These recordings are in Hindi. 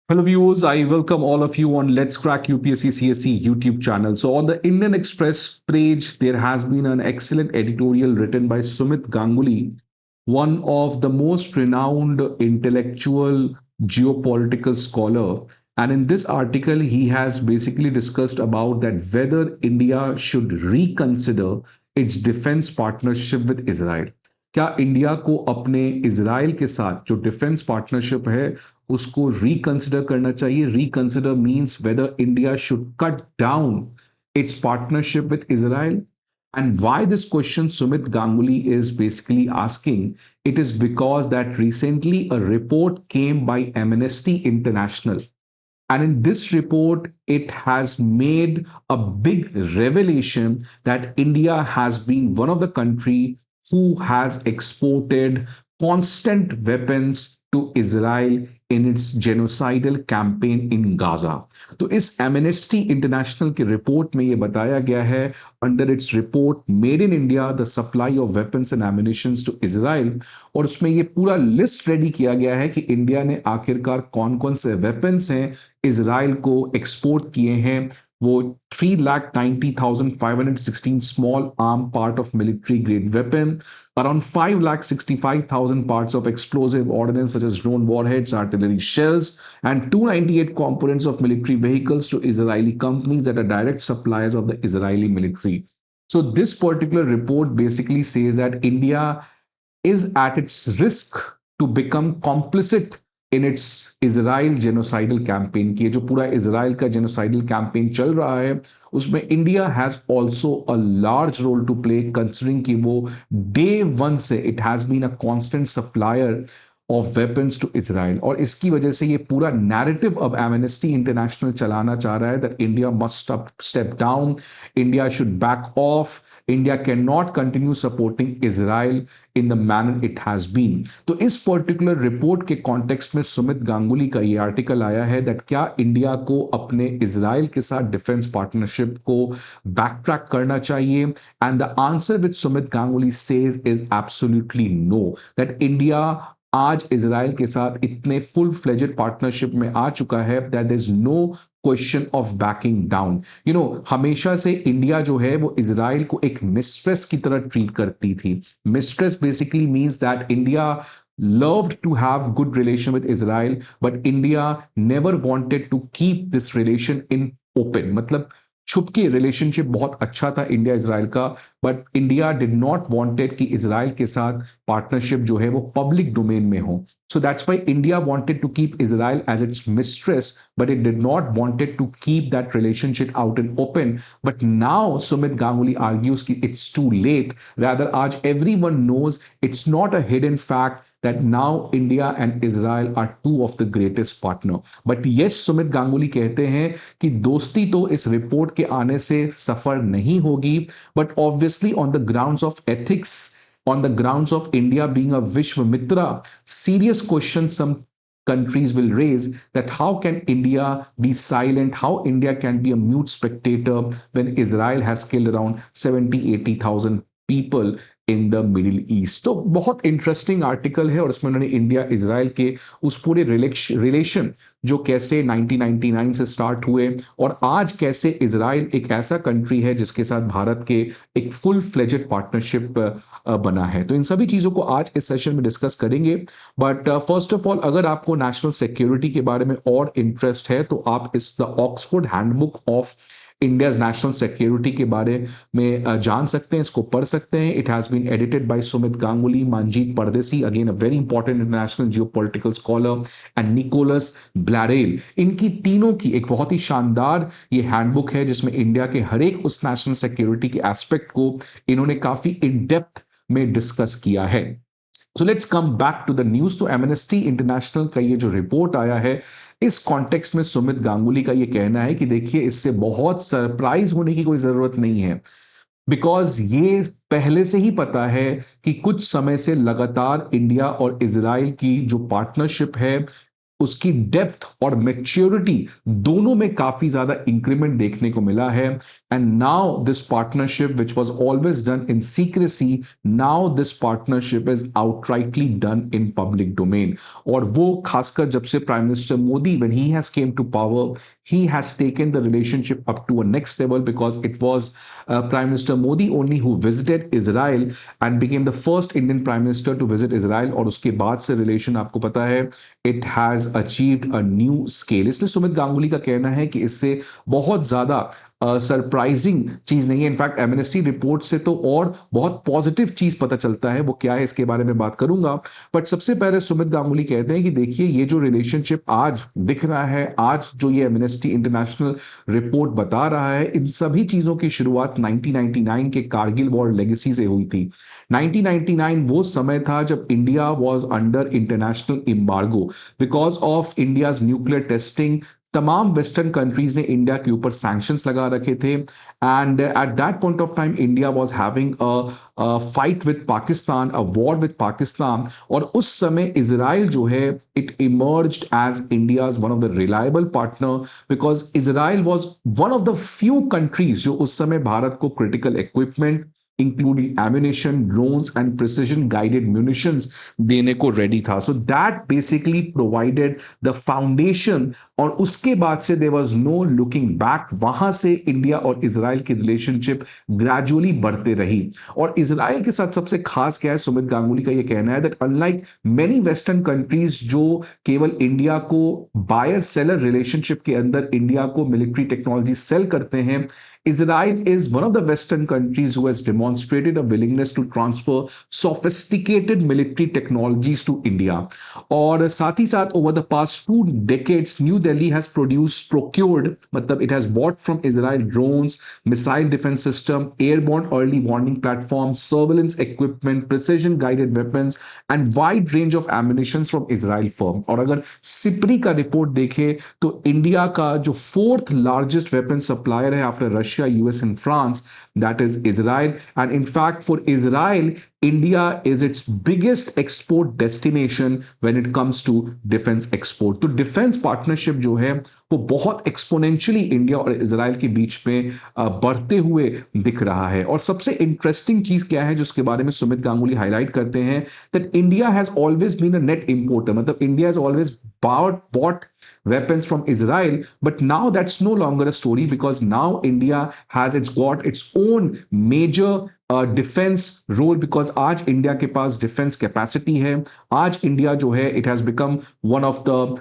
Hello viewers, I welcome all of you on Let's Crack UPSC CSE YouTube channel. So on the Indian Express page, there has been an excellent editorial written by Sumit Ganguly, one of the most renowned intellectual geopolitical scholar. And in this article, he has basically discussed about that whether India should reconsider its defense partnership with Israel. क्या इंडिया को अपने इजराइल के साथ जो डिफेंस पार्टनरशिप है उसको रिकंसिडर करना चाहिए. Reconsider means weather India should cut down its partnership with Israel. And why this question Sumit Ganguly is basically asking, it is because that recently a report came by Amnesty International. And in this report, it has made a big revelation that India has been one of the country who has exported constant weapons to Israel in its genocidal campaign in Gaza. तो इस एमनेस्टी इंटरनेशनल की रिपोर्ट में ये बताया गया है, under its report made in India the supply of weapons and ammunitions to Israel, और उसमें ये पूरा लिस्ट रेडी किया गया है कि इंडिया ने आखिरकार कौन कौन से वेपन्स हैं इजराइल को एक्सपोर्ट किए हैं. वो 3,90,516 small arm part of military grade weapon, around 5,65,000 parts of explosive ordnance such as drone warheads, artillery shells, and 298 components of military vehicles to Israeli companies that are direct suppliers of the Israeli military. So this particular report basically says that India is at its risk to become complicit in its Israel genocidal campaign की. जो पूरा इसराइल का जेनोसाइडल कैंपेन चल रहा है उसमें India has also a large role to play, considering कि वो डे वन से it has been a constant supplier of weapons to Israel. और इसकी वजह से ये पूरा नैरेटिव अब एमनेस्टी इंटरनेशनल चलाना चाह रहा है that India must step down, India should back off, India can not continue supporting Israel in the manner it has been. तो इस पर्टिकुलर रिपोर्ट के कॉन्टेक्स्ट में सुमित गांगुली का ये आर्टिकल आया है दैट क्या इंडिया को अपने इसराइल के साथ डिफेंस पार्टनरशिप को बैक ट्रैक करना चाहिए. And the answer which Sumit Ganguly says is absolutely no, that India आज इसराइल के साथ इतने फुल फ्लेजेड पार्टनरशिप में आ चुका है that there is no question of backing down. हमेशा से इंडिया जो है वो इसराइल को एक मिस्ट्रेस की तरह ट्रीट करती थी. Mistress basically means that India loved to have good relation with Israel, but India never wanted to keep this relation in open. मतलब छुप के रिलेशनशिप बहुत अच्छा था इंडिया इसराइल का, but India did not wanted कि इसराइल के साथ पार्टनरशिप जो है वो पब्लिक डोमेन में हो. So that's why India wanted to keep Israel as its mistress, but it did not wanted to keep that relationship out in open. But now Sumit Ganguly argues कि इट्स टू लेट. रादर आज everyone knows, it's not a hidden fact that now India and Israel are two of the greatest partner. But yes, Sumit Ganguly कहते हैं कि दोस्ती तो इस रिपोर्ट के आने से सफर नहीं होगी, but obviously on the grounds of ethics, on the grounds of India being a Vishwamitra, serious questions some countries will raise that how can India be silent, how India can be a mute spectator when Israel has killed around 70,000-80,000 people in the middle east. तो बहुत इंटरेस्टिंग आर्टिकल है और उसमें उन्होंने इंडिया इजराइल के उस पूरे रिलेशन जो कैसे 1999 से स्टार्ट हुए और आज कैसे इजराइल एक ऐसा कंट्री है जिसके साथ भारत के एक फुल फ्लेजेड पार्टनरशिप बना है. तो इन सभी चीजों को आज इस सेशन में डिस्कस करेंगे. बट फर्स्ट ऑफ ऑल, अगर आपको नेशनल सिक्योरिटी के बारे में और इंटरेस्ट है तो आप इस the Oxford handbook of India's national security के बारे में जान सकते हैं, इसको पढ़ सकते हैं. It has been edited by Sumit Ganguly, Manjeet Pardesi, again a very important international geopolitical scholar, and Nicholas Blarel. इनकी तीनों की एक बहुत ही शानदार ये हैंडबुक है जिसमें इंडिया के हर एक उस नेशनल सिक्योरिटी के एस्पेक्ट को इन्होंने काफी इन डेप्थ में डिस्कस किया है. So let's come back to the news. तो एमनेस्टी इंटरनेशनल का ये जो रिपोर्ट आया है इस कॉन्टेक्स्ट में सुमित गांगुली का ये कहना है कि देखिए इससे बहुत सरप्राइज होने की कोई जरूरत नहीं है, बिकॉज ये पहले से ही पता है कि कुछ समय से लगातार इंडिया और इजराइल की जो पार्टनरशिप है उसकी डेप्थ और मैच्योरिटी दोनों में काफी ज्यादा इंक्रीमेंट देखने को मिला है। And now this partnership which was always done in secrecy, now this partnership is outrightly done in public domain. और वो खासकर जब से prime minister Modi when he has came to power, he has taken the relationship up to a next level, because it was Prime Minister Modi only who visited Israel and became the first Indian Prime Minister to visit Israel। और उसके बाद से रिलेशन आपको पता है it has achieved a new scale। इसलिए सुमित गांगुली का कहना है कि इससे बहुत ज्यादा सरप्राइजिंग चीज नहीं है। इनफैक्ट एमनेस्टी रिपोर्ट से तो और बहुत पॉजिटिव चीज पता चलता है, वो क्या है इसके बारे में बात करूंगा। बट सबसे पहले सुमित गांगुली कहते हैं कि देखिए ये जो रिलेशनशिप आज दिख रहा है, आज जो ये एमनेस्टी इंटरनेशनल रिपोर्ट बता रहा है, इन सभी चीजों की शुरुआत 1999 के कारगिल वॉर लेगेसी से हुई थी। 1999 वो समय था जब India was under international embargo because of India's nuclear testing. तमाम वेस्टर्न कंट्रीज ने इंडिया के ऊपर सैंक्शंस लगा रखे थे, and at that point of time India was having a fight with Pakistan, a war with Pakistan. और उस समय इजराइल जो है it emerged as India's one of the reliable partner, because Israel was one of the few countries जो उस समय भारत को critical equipment including ammunition, drones and precision guided munitions देने को रेडी था। So that basically provided the foundation, और उसके बाद से there was no looking back। वहां से इंडिया और इजराइल की रिलेशनशिप ग्रेजुअली बढ़ते रही। और इजराइल के साथ सबसे खास क्या है, सुमित गांगुली का यह कहना है that unlike many western countries जो केवल इंडिया को बायर सेलर रिलेशनशिप के अंदर इंडिया को मिलिट्री टेक्नोलॉजी सेल करते हैं, Israel is one of the Western countries who has demonstrated a willingness to transfer sophisticated military technologies to India। और साथ ही साथ over the past 2 decades, New Delhi has procured, मतलब it has bought from Israel drones, missile defense system, airborne early warning platforms, surveillance equipment, precision guided weapons and wide range of ammunition from Israel firm। और अगर सिप्री का रिपोर्ट देखें तो इंडिया का जो 4th largest weapon supplier है after Russia, US and France, that is Israel। And in fact for Israel, India is its biggest export destination when it comes to defense export। तो डिफेंस पार्टनरशिप जो है वो बहुत एक्सपोनेंशियली इंडिया और इजराइल के बीच में बढ़ते हुए दिख रहा है। और सबसे इंटरेस्टिंग चीज क्या है जिसके बारे में सुमित गांगुली हाईलाइट करते हैं, that India has always been a net importer, मतलब India has always bought weapons from Israel, but now that's no longer a story, because now India has got its own major defence role, because आज इंडिया के पास डिफेंस कैपेसिटी है। आज इंडिया जो है it has become one of the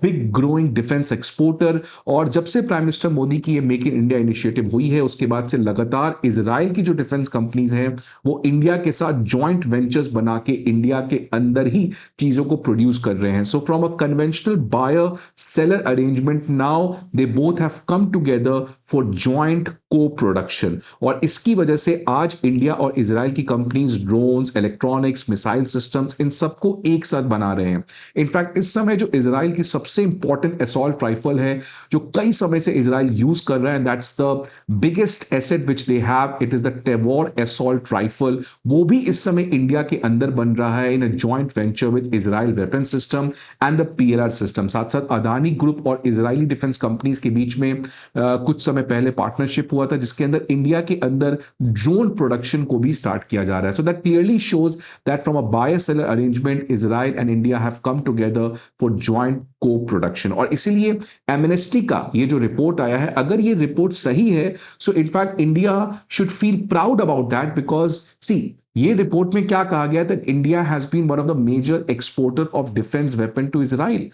big growing defence exporter. और जब से प्राइम मिनिस्टर मोदी की ये मेक इन इंडिया इनिशिएटिव हुई है उसके बाद से लगातार इजराइल की जो डिफेंस कंपनीज हैं वो इंडिया के साथ जॉइंट वेंचर्स बना के इंडिया के अंदर ही चीजों को प्रोड्यूस कर रहे हैं। So from a conventional buyer seller arrangement, now they both have come together for joint को प्रोडक्शन। और इसकी वजह से आज इंडिया और इजराइल की companies drones, electronics, missile systems, इन सबको एक साथ बना रहे हैं। इनफैक्ट इस समय जो इजराइल की सबसे इंपॉर्टेंट असॉल्ट राइफल है जो कई समय से इजराइल यूज कर रहा है, that's the biggest asset which they have, it is the टेवोर assault rifle. वो भी इस समय इंडिया के अंदर बन रहा है in a joint venture with Israel weapon system and the PLR system. साथ साथ अदानी ग्रुप और इजरायली डिफेंस कंपनीज के बीच में कुछ समय पहले पार्टनरशिप हुआ था जिसके अंदर इंडिया के अंदर ड्रोन प्रोडक्शन को भी स्टार्ट किया जा रहा है। So that clearly shows that from a buyer seller arrangement Israel and India have come together for joint को प्रोडक्शन। और इसीलिए एमनेस्टी का ये जो रिपोर्ट आया है, अगर ये रिपोर्ट सही है, so in fact India should feel proud about that, because see ये रिपोर्ट में क्या कहा गया that India has been one of the major exporter of defence weapon to Israel.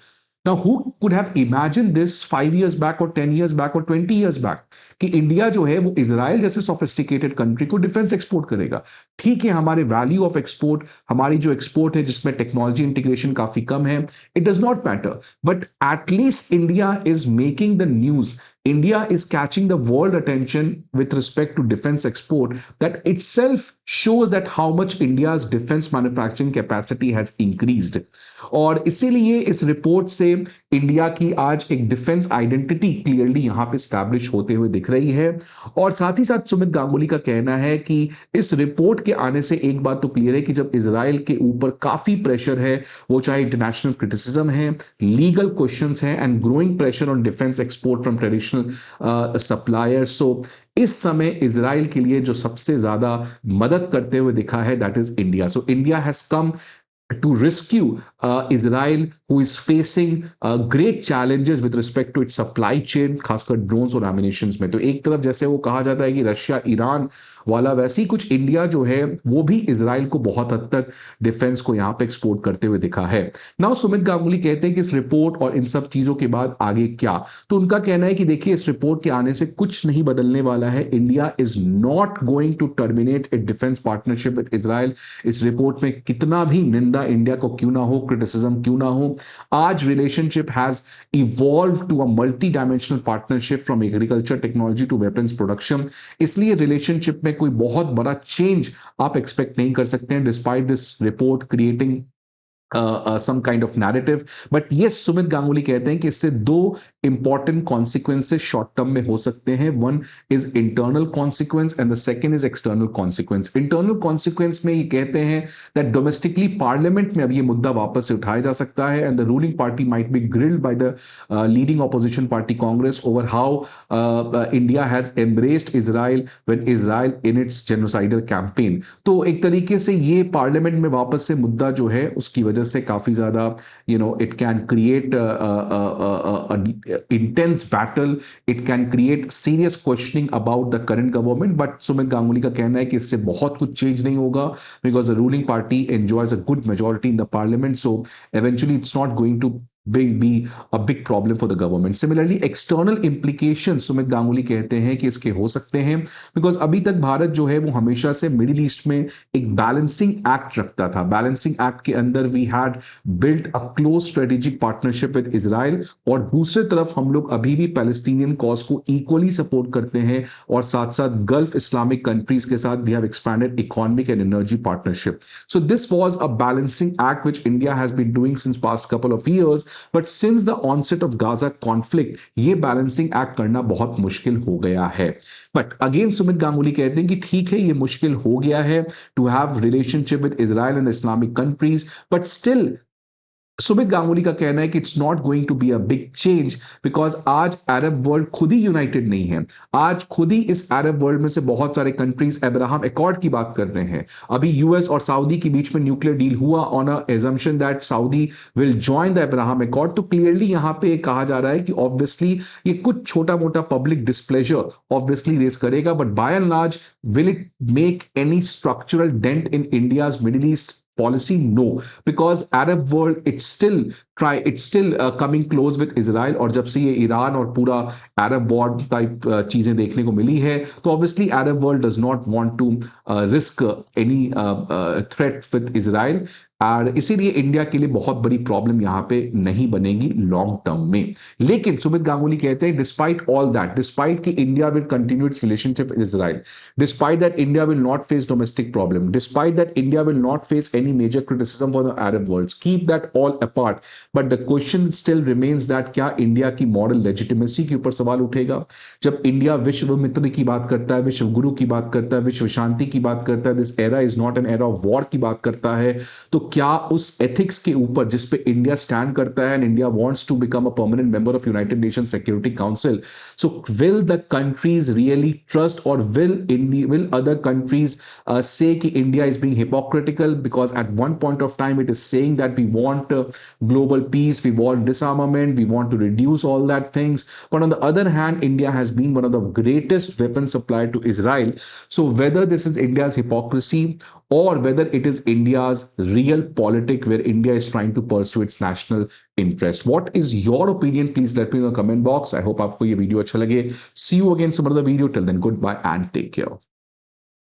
Now, who could have imagined this 5 years back or 10 years back or 20 years back कि इंडिया जो है वो इजराइल जैसे सोफिस्टिकेटेड कंट्री को डिफेंस एक्सपोर्ट करेगा। ठीक है, हमारे वैल्यू ऑफ एक्सपोर्ट, हमारी जो एक्सपोर्ट है जिसमें टेक्नोलॉजी इंटीग्रेशन काफी कम है, it does not matter, but at least India is making the news India is catching the world attention with respect to defense export, that itself shows that how much India's defense manufacturing capacity has increased. और इसीलिए इस रिपोर्ट से इंडिया की आज एक डिफेंस आइडेंटिटी क्लियरली यहां पे स्टैब्लिश होते हुए दिख रही है। और साथ ही साथ सुमित गांगुली का कहना है कि इस रिपोर्ट के आने से एक बात तो क्लियर है कि जब इजराइल के ऊपर काफी प्रेशर है, वो चाहे इंटरनेशनल क्रिटिसिज्म है, लीगल क्वेश्चंस है and growing pressure on defence export from traditional supplier, so इस समय इजराइल के लिए जो सबसे ज्यादा मदद करते हुए दिखा है that is India. So India has come to rescue Israel, who is facing great challenges with respect to its supply chain, खासकर ड्रोन्स और एमिनेशंस में। तो एक तरफ जैसे वो कहा जाता है कि रशिया ईरान वाला, वैसे ही कुछ इंडिया जो है वो भी इजराइल को बहुत हद तक डिफेंस को यहाँ पे एक्सपोर्ट करते हुए दिखा है। नाउ सुमित गांगुली कहते हैं कि इस रिपोर्ट और इन सब चीजों के बाद आगे क्या, तो उनका कहना है कि देखिए इस रिपोर्ट के आने से कुछ नहीं बदलने वाला है। India is not going to terminate it defence partnership with Israel. इस रिपोर्ट में कितना भी निंदा इंडिया को क्यों ना हो, क्रिटिसिज्म क्यों ना हो, आज relationship has evolve to a multi dimensional partnership from agriculture technology to weapons production. इसलिए रिलेशनशिप में कोई बहुत बड़ा चेंज आप एक्सपेक्ट नहीं कर सकते हैं despite this report creating some kind of narrative. But yes, Sumit Ganguly कहते हैं कि इससे दो इंपॉर्टेंट कॉन्सिक्वेंसेस शॉर्ट टर्म में हो सकते हैं। One is internal consequence and the second is external consequence. Internal consequence में ये कहते हैं दैट डोमेस्टिकली पार्लियामेंट में अब ये मुद्दा वापस से उठाया जा सकता है and the ruling party might be grilled by the leading opposition party Congress over how India has embraced Israel when Israel in its genocidal campaign. तो एक तरीके से ये पार्लियामेंट में वापस से मुद्दा जो है उसकी वजह से काफी ज्यादा it can create intense battle, it can create serious questioning about the current government. But Sumit Ganguly का कहना है कि इससे बहुत कुछ चेंज नहीं होगा because the ruling party enjoys a good majority in the parliament, so eventually it's not going to be a big problem for the government. Similarly, external implications Sumit Ganguly कहते हैं कि इसके हो सकते हैं बिकॉज अभी तक भारत जो है वो हमेशा से मिडिल ईस्ट में एक बैलेंसिंग एक्ट रखता था। बैलेंसिंग एक्ट के अंदर we had built a close strategic partnership with Israel और दूसरी तरफ हम लोग अभी भी पैलेस्टीनियन कॉज को इक्वली सपोर्ट करते हैं और साथ साथ गल्फ इस्लामिक कंट्रीज के साथ we have expanded economic and energy partnership. So this was a balancing act which India has been doing since past couple of years, but since the onset of Gaza conflict ये बैलेंसिंग एक्ट करना बहुत मुश्किल हो गया है। बट अगेन सुमित गांगुली कहते हैं कि ठीक है ये मुश्किल हो गया है to have relationship with Israel and Islamic countries, but still Sumit Ganguly का कहना है कि it's not going to be a big change because आज अरब वर्ल्ड खुद ही यूनाइटेड नहीं है। आज खुद ही इस अरब वर्ल्ड में से बहुत सारे कंट्रीज अब्राहम अकॉर्ड की बात कर रहे हैं। अभी यूएस और सऊदी के बीच में न्यूक्लियर डील हुआ on a assumption that Saudi will join the Abraham accord. तो क्लियरली यहां पे कहा जा रहा है कि ऑब्वियसली ये कुछ छोटा मोटा पब्लिक डिस्प्लेजर ऑब्वियसली रेस करेगा, but by and large will it make any structural dent in India's Middle East policy? No, because Arab world it's still coming close with Israel और जब से ये ईरान और पूरा Arab war type चीजें देखने को मिली है तो obviously Arab world does not want to risk any threat with Israel और इसीलिए इंडिया के लिए बहुत बड़ी प्रॉब्लम यहां पे नहीं बनेगी लॉन्ग टर्म में। लेकिन सुमित गांगुली कहते हैं डिस्पाइट ऑल दैट, डिस्पाइट कि India will continue its relationship with Israel, despite that India will not face domestic problem, despite that India will not face any major criticism for the Arab world, keep that all apart, but the question still remains that क्या इंडिया की मॉरल लेजिटिमेसी के ऊपर सवाल उठेगा? जब इंडिया विश्व मित्र की बात करता है, विश्व गुरु की बात करता है, विश्व शांति की बात करता है, this era is not an era of war की बात करता है, तो क्या उस एथिक्स के ऊपर जिस पे इंडिया स्टैंड करता है and India wants to become a permanent member of United Nation Security Council, so will the countries really trust और विल अदर कंट्रीज say कि India is being hypocritical because at one point of time it is saying that we want global peace, we want disarmament, we want to reduce all that things, but on the other hand India has been one of the greatest weapon supplier to Israel. So whether this is India's hypocrisy or whether it is India's real politic where India is trying to pursue its national interest. What is your opinion? Please let me know in the comment box. I hope आपको ये वीडियो अच्छा लगे. See you again some other video. Till then, goodbye and take care.